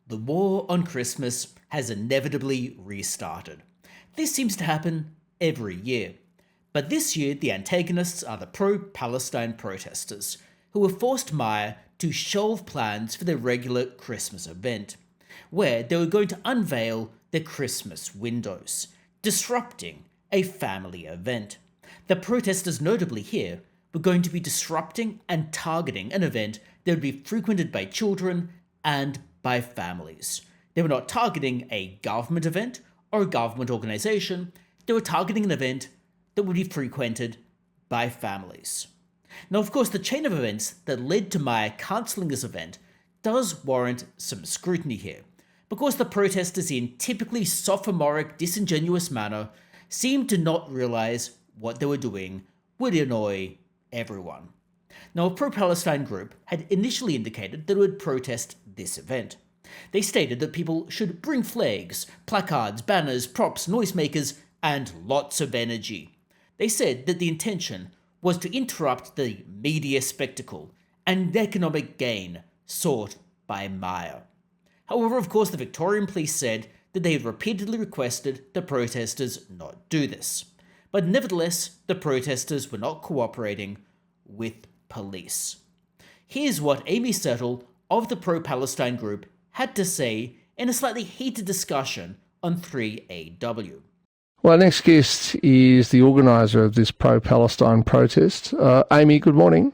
The war on Christmas has inevitably restarted. This seems to happen every year. But this year, the antagonists are the pro-Palestine protesters, who have forced Myer to shelve plans for their regular Christmas event, where they were going to unveil their Christmas windows, disrupting a family event. The protesters notably here were going to be disrupting and targeting an event that would be frequented by children and by families. They were not targeting a government event or a government organization, they were targeting an event that would be frequented by families. Now, of course, the chain of events that led to Myer cancelling this event does warrant some scrutiny here, because the protesters, in typically sophomoric, disingenuous manner, seemed to not realise what they were doing would annoy everyone. Now, a pro-Palestine group had initially indicated that it would protest this event. They stated that people should bring flags, placards, banners, props, noisemakers, and lots of energy. They said that the intention was to interrupt the media spectacle and economic gain sought by Myer. However, of course, the Victorian police said that they had repeatedly requested the protesters not do this. But nevertheless, the protesters were not cooperating with police. Here's what Amy Settle of the pro-Palestine group had to say in a slightly heated discussion on 3AW. Well, our next guest is the organiser of this pro-Palestine protest. Amy, good morning.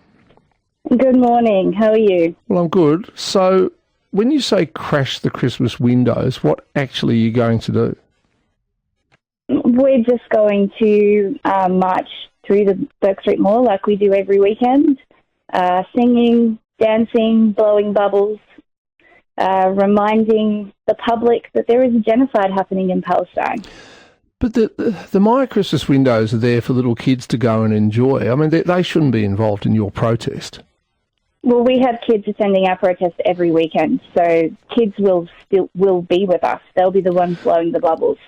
Good morning. How are you? Well, I'm good. So, when you say crash the Christmas windows, what actually are you going to do? We're just going to march through the Bourke Street Mall like we do every weekend, singing, dancing, blowing bubbles, reminding the public that there is a genocide happening in Palestine. But the Myer Christmas windows are there for little kids to go and enjoy. I mean, they shouldn't be involved in your protest. Well, we have kids attending our protest every weekend, so kids will be with us. They'll be the ones blowing the bubbles.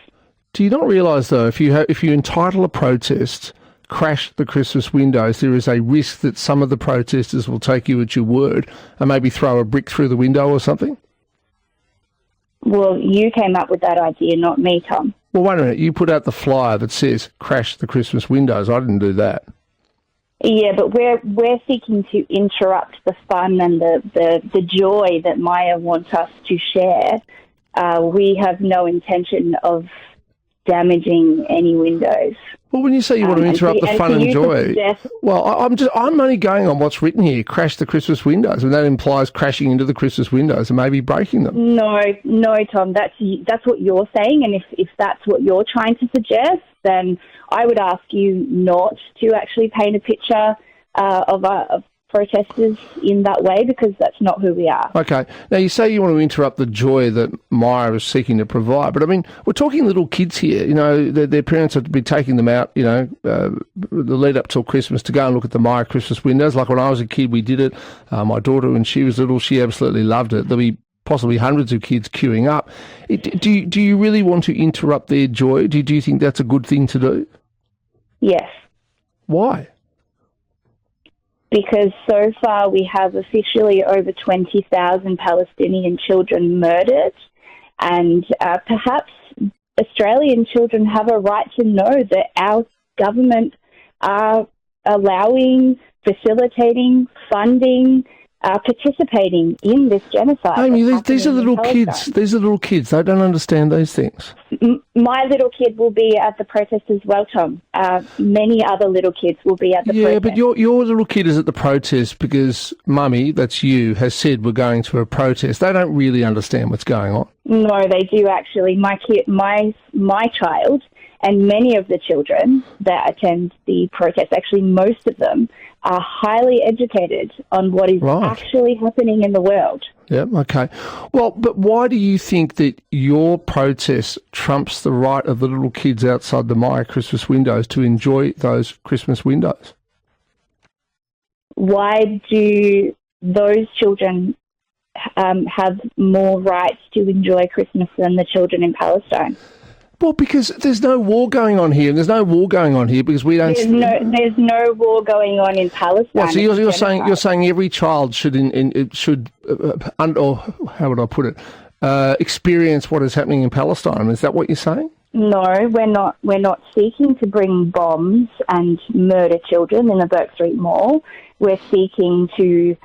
Do you not realise, though, if you entitle a protest, crash the Christmas windows, there is a risk that some of the protesters will take you at your word and maybe throw a brick through the window or something? Well, you came up with that idea, not me, Tom. Well, wait a minute. You put out the flyer that says crash the Christmas windows. I didn't do that. Yeah, but we're seeking to interrupt the fun and the joy that Myer wants us to share. We have no intention of damaging any windows. Well, when you say you want to interrupt the fun and joy, well, I'm only going on what's written here, crash the Christmas windows, and that implies crashing into the Christmas windows and maybe breaking them. No, Tom, that's what you're saying, and if that's what you're trying to suggest, then I would ask you not to actually paint a picture of protesters in that way, because that's not who we are. Okay. Now, you say you want to interrupt the joy that Myer is seeking to provide, but I mean, we're talking little kids here. You know, their parents have to be taking them out, the lead up till Christmas to go and look at the Myer Christmas windows. Like when I was a kid, we did it. My daughter, when she was little, she absolutely loved it. There'll be possibly hundreds of kids queuing up. Do you really want to interrupt their joy? Do you think that's a good thing to do? Yes. Why? Because so far we have officially over 20,000 Palestinian children murdered, and perhaps Australian children have a right to know that our government are allowing, facilitating, funding, participating in this genocide. Amy, these are little kids. These are little kids. They don't understand these things. My little kid will be at the protest as well, Tom. Many other little kids will be at the protest. Yeah, but your little kid is at the protest because Mummy, that's you, has said we're going to a protest. They don't really understand what's going on. No, they do actually. My kid, my child, and many of the children that attend the protest, actually most of them, are highly educated on what is actually happening in the world. Yeah, okay. Well, but why do you think that your protest trumps the right of the little kids outside the Myer Christmas windows to enjoy those Christmas windows? Why do those children have more rights to enjoy Christmas than the children in Palestine? Well, because there's no war going on here, and there's no war going on here because we don't. There's no war going on in Palestine. Well, so you're saying every child should or how would I put it? experience what is happening in Palestine. Is that what you're saying? No, we're not. We're not seeking to bring bombs and murder children in the Bourke Street Mall. We're seeking to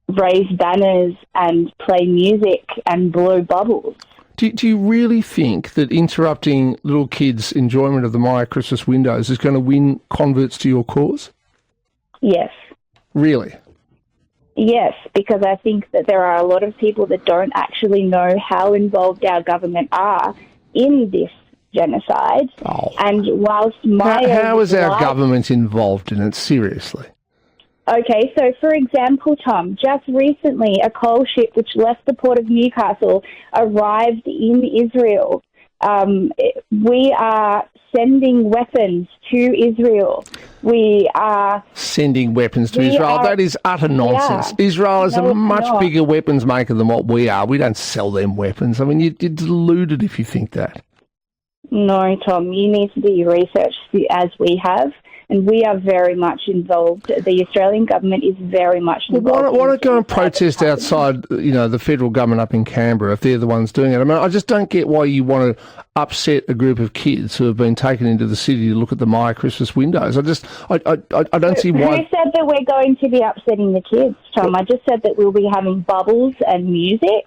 raise banners and play music and blow bubbles. Do you really think that interrupting little kids' enjoyment of the Myer Christmas windows is going to win converts to your cause? Yes. Really? Yes, because I think that there are a lot of people that don't actually know how involved our government are in this genocide. Oh. And whilst Myer... How is our government involved in it, seriously? Okay, so for example, Tom, just recently a coal ship which left the port of Newcastle arrived in Israel. We are sending weapons to Israel. We are... Sending weapons to Israel? That is utter nonsense. Yeah. Israel is a much bigger weapons maker than what we are. We don't sell them weapons. I mean, you're deluded if you think that. No, Tom, you need to do your research as we have. And we are very much involved. The Australian government is very much involved. Well, why not go and protest outside, the federal government up in Canberra if they're the ones doing it? I mean, I just don't get why you want to upset a group of kids who have been taken into the city to look at the Myer Christmas windows. I don't see why... Who said that we're going to be upsetting the kids, Tom? I just said that we'll be having bubbles and music.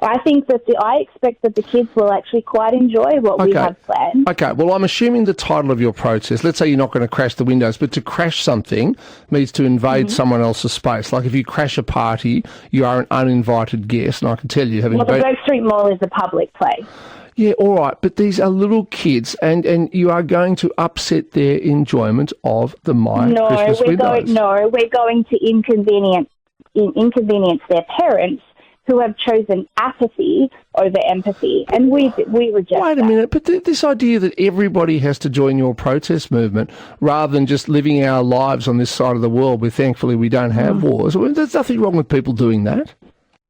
I think that I expect that the kids will actually quite enjoy what we have planned. Okay, well, I'm assuming the title of your protest, let's say you're not going to crash the windows, but to crash something means to invade someone else's space. Like if you crash a party, you are an uninvited guest, and I can tell you having... Well, the Bourke Street Mall is a public place. Yeah, all right, but these are little kids, and you are going to upset their enjoyment of the Myer Christmas windows. We're going to inconvenience their parents, who have chosen apathy over empathy, and we reject that. Wait a minute, but this idea that everybody has to join your protest movement rather than just living our lives on this side of the world where thankfully we don't have wars, well, there's nothing wrong with people doing that.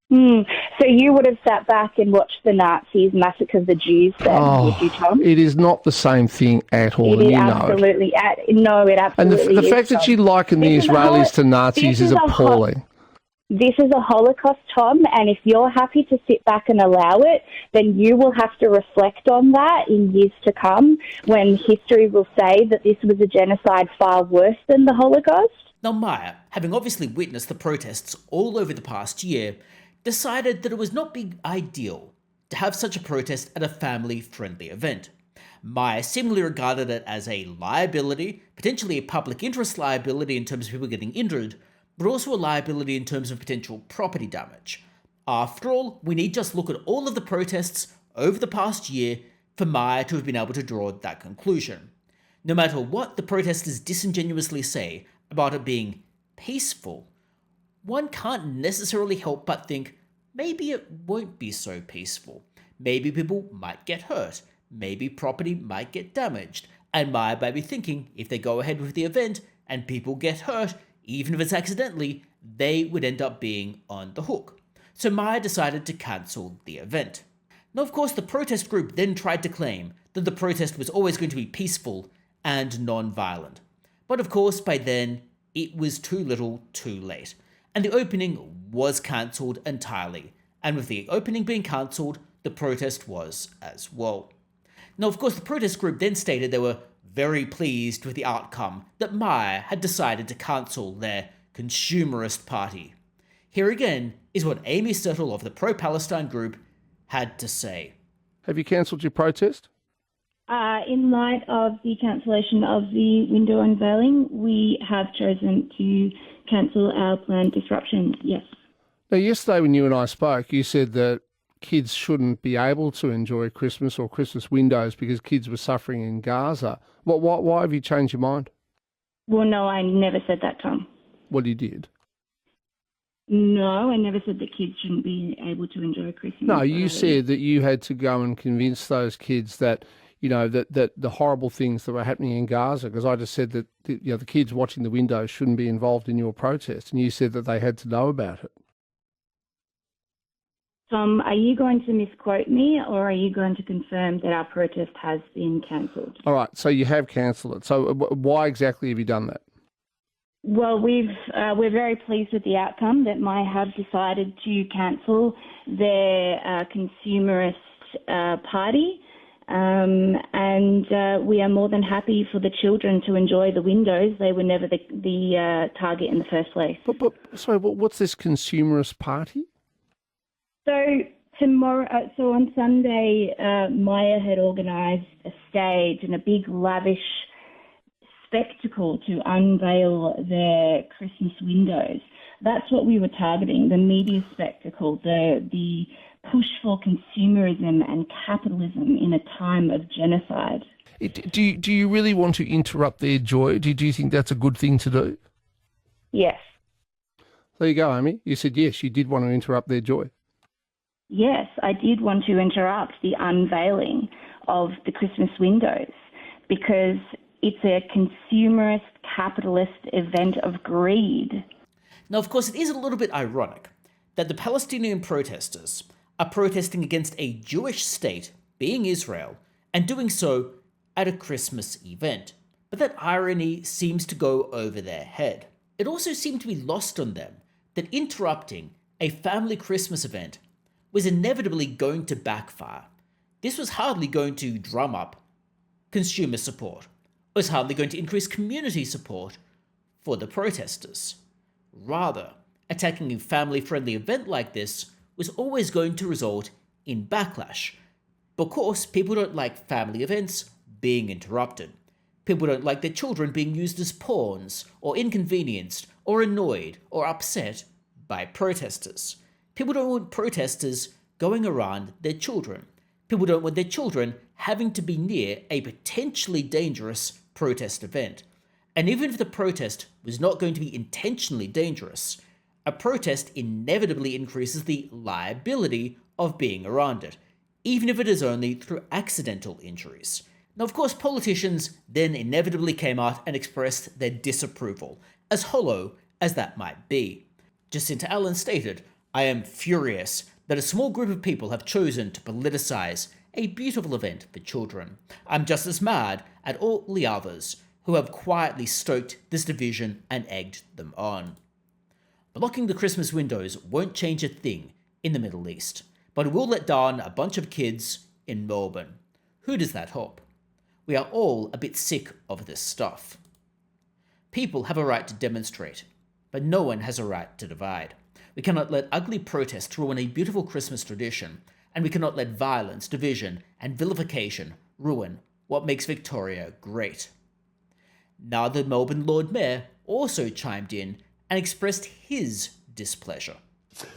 So you would have sat back and watched the Nazis massacre the Jews then, would you, Tom? It is not the same thing at all, it absolutely and the fact that you liken the Israelis to Nazis is appalling. This is a Holocaust, Tom, and if you're happy to sit back and allow it, then you will have to reflect on that in years to come when history will say that this was a genocide far worse than the Holocaust. Now, Myer, having obviously witnessed the protests all over the past year, decided that it was not being ideal to have such a protest at a family-friendly event. Myer seemingly regarded it as a liability, potentially a public interest liability in terms of people getting injured, but also a liability in terms of potential property damage. After all, we need just look at all of the protests over the past year for Myer to have been able to draw that conclusion. No matter what the protesters disingenuously say about it being peaceful, one can't necessarily help but think maybe it won't be so peaceful. Maybe people might get hurt, maybe property might get damaged, and Myer might be thinking if they go ahead with the event and people get hurt, even if it's accidentally, they would end up being on the hook. So Myer decided to cancel the event. Now, of course, the protest group then tried to claim that the protest was always going to be peaceful and non-violent. But of course, by then, it was too little too late. And the opening was cancelled entirely. And with the opening being cancelled, the protest was as well. Now, of course, the protest group then stated they were very pleased with the outcome that Myer had decided to cancel their consumerist party. Here again is what Amy Settle of the pro-Palestine group had to say. Have you cancelled your protest? In light of the cancellation of the window unveiling, we have chosen to cancel our planned disruptions, yes. Now, yesterday when you and I spoke, you said that kids shouldn't be able to enjoy Christmas or Christmas windows because kids were suffering in Gaza. Why have you changed your mind? Well, no, I never said that, Tom. Well, you did. No, I never said that kids shouldn't be able to enjoy Christmas. No, you said that you had to go and convince those kids that, that the horrible things that were happening in Gaza, because I just said that the kids watching the windows shouldn't be involved in your protest, and you said that they had to know about it. Tom, are you going to misquote me, or are you going to confirm that our protest has been cancelled? All right, so you have cancelled it. So why exactly have you done that? Well, we're very pleased with the outcome that Myer have decided to cancel their consumerist party, and we are more than happy for the children to enjoy the windows. They were never the target in the first place. Sorry, what's this consumerist party? So on Sunday, Myer had organised a stage and a big lavish spectacle to unveil their Christmas windows. That's what we were targeting, the media spectacle, the push for consumerism and capitalism in a time of genocide. Do you really want to interrupt their joy? Do you think that's a good thing to do? Yes. There you go, Amy. You said yes, you did want to interrupt their joy. Yes, I did want to interrupt the unveiling of the Christmas windows because it's a consumerist, capitalist event of greed. Now, of course, it is a little bit ironic that the Palestinian protesters are protesting against a Jewish state, being Israel, and doing so at a Christmas event. But that irony seems to go over their head. It also seemed to be lost on them that interrupting a family Christmas event was inevitably going to backfire. This was hardly going to drum up consumer support. It was hardly going to increase community support for the protesters. Rather, attacking a family-friendly event like this was always going to result in backlash. Because people don't like family events being interrupted. People don't like their children being used as pawns, or inconvenienced, or annoyed, or upset by protesters. People don't want protesters going around their children. People don't want their children having to be near a potentially dangerous protest event. And even if the protest was not going to be intentionally dangerous, a protest inevitably increases the liability of being around it, even if it is only through accidental injuries. Now, of course, politicians then inevitably came out and expressed their disapproval, as hollow as that might be. Jacinta Allen stated, "I am furious that a small group of people have chosen to politicize a beautiful event for children. I'm just as mad at all the others who have quietly stoked this division and egged them on." Blocking the Christmas windows won't change a thing in the Middle East, but it will let down a bunch of kids in Melbourne. Who does that help? We are all a bit sick of this stuff. People have a right to demonstrate, but no one has a right to divide. We cannot let ugly protest ruin a beautiful Christmas tradition, and we cannot let violence, division, and vilification ruin what makes Victoria great. Now the Melbourne Lord Mayor also chimed in and expressed his displeasure.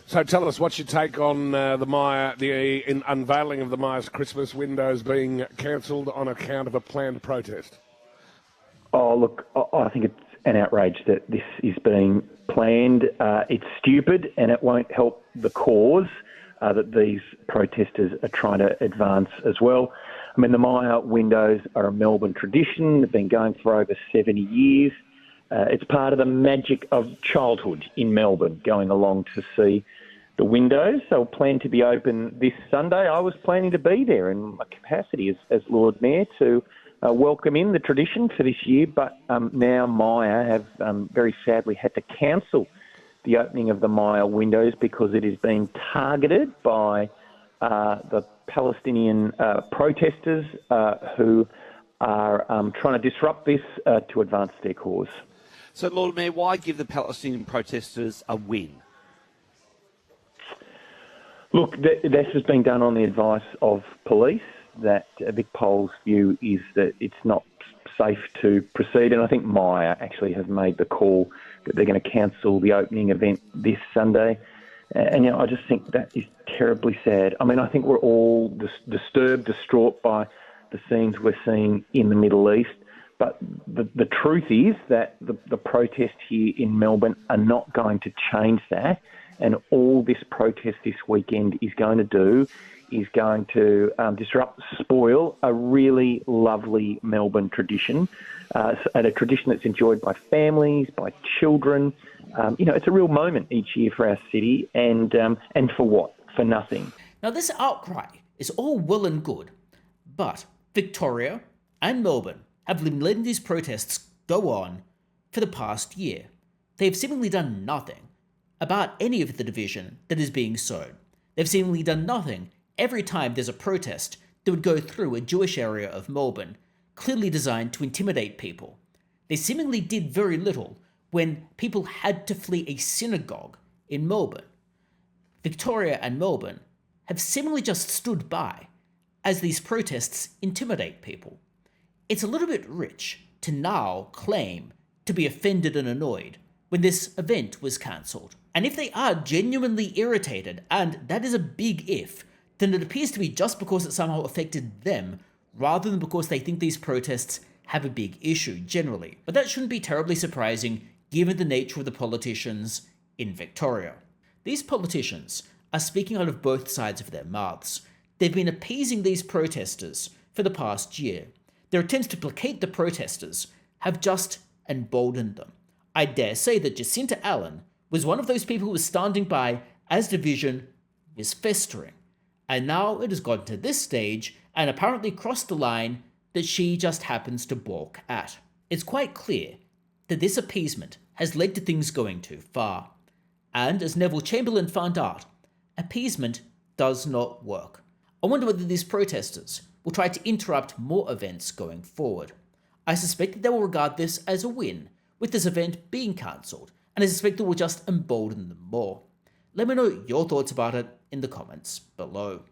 So tell us, what's your take on the Myer, the unveiling of the Myer's Christmas windows being cancelled on account of a planned protest? Oh, look, I think it's an outrage that this is being planned. It's stupid and it won't help the cause that these protesters are trying to advance as well. I mean, the Myer windows are a Melbourne tradition. They've been going for over 70 years. It's part of the magic of childhood in Melbourne, going along to see the windows. They'll plan to be open this Sunday. I was planning to be there in my capacity as Lord Mayor to welcome in the tradition for this year, but now Myer have very sadly had to cancel the opening of the Myer windows because it is being targeted by the Palestinian protesters who are trying to disrupt this to advance their cause. So, Lord Mayor, why give the Palestinian protesters a win? Look, this has been done on the advice of police. That Vic Pole's view is that it's not safe to proceed, and I think Myer actually has made the call that they're going to cancel the opening event this Sunday. And, you know, I just think that is terribly sad. I mean, I think we're all disturbed, distraught by the scenes we're seeing in the Middle East. But the truth is that the protests here in Melbourne are not going to change that. And all this protest this weekend is going to do is going to disrupt, spoil a really lovely Melbourne tradition, and a tradition that's enjoyed by families, by children. You know, it's a real moment each year for our city, and for what? For nothing. Now, this outcry is all well and good, but Victoria and Melbourne have been letting these protests go on for the past year. they have seemingly done nothing about any of the division that is being sown. They've seemingly done nothing every time there's a protest that would go through a Jewish area of Melbourne, clearly designed to intimidate people. They seemingly did very little when people had to flee a synagogue in Melbourne. Victoria and Melbourne have seemingly just stood by as these protests intimidate people. It's a little bit rich to now claim to be offended and annoyed when this event was cancelled. And if they are genuinely irritated, and that is a big if, then it appears to be just because it somehow affected them, rather than because they think these protests have a big issue generally. But that shouldn't be terribly surprising given the nature of the politicians in Victoria. These politicians are speaking out of both sides of their mouths. They've been appeasing these protesters for the past year. Their attempts to placate the protesters have just emboldened them. I dare say that Jacinta Allen was one of those people who was standing by as division is festering. And now it has gotten to this stage and apparently crossed the line that she just happens to balk at. It's quite clear that this appeasement has led to things going too far. And as Neville Chamberlain found out, appeasement does not work. I wonder whether these protesters will try to interrupt more events going forward. I suspect that they will regard this as a win, with this event being cancelled, and I suspect it will just embolden them more. Let me know your thoughts about it in the comments below.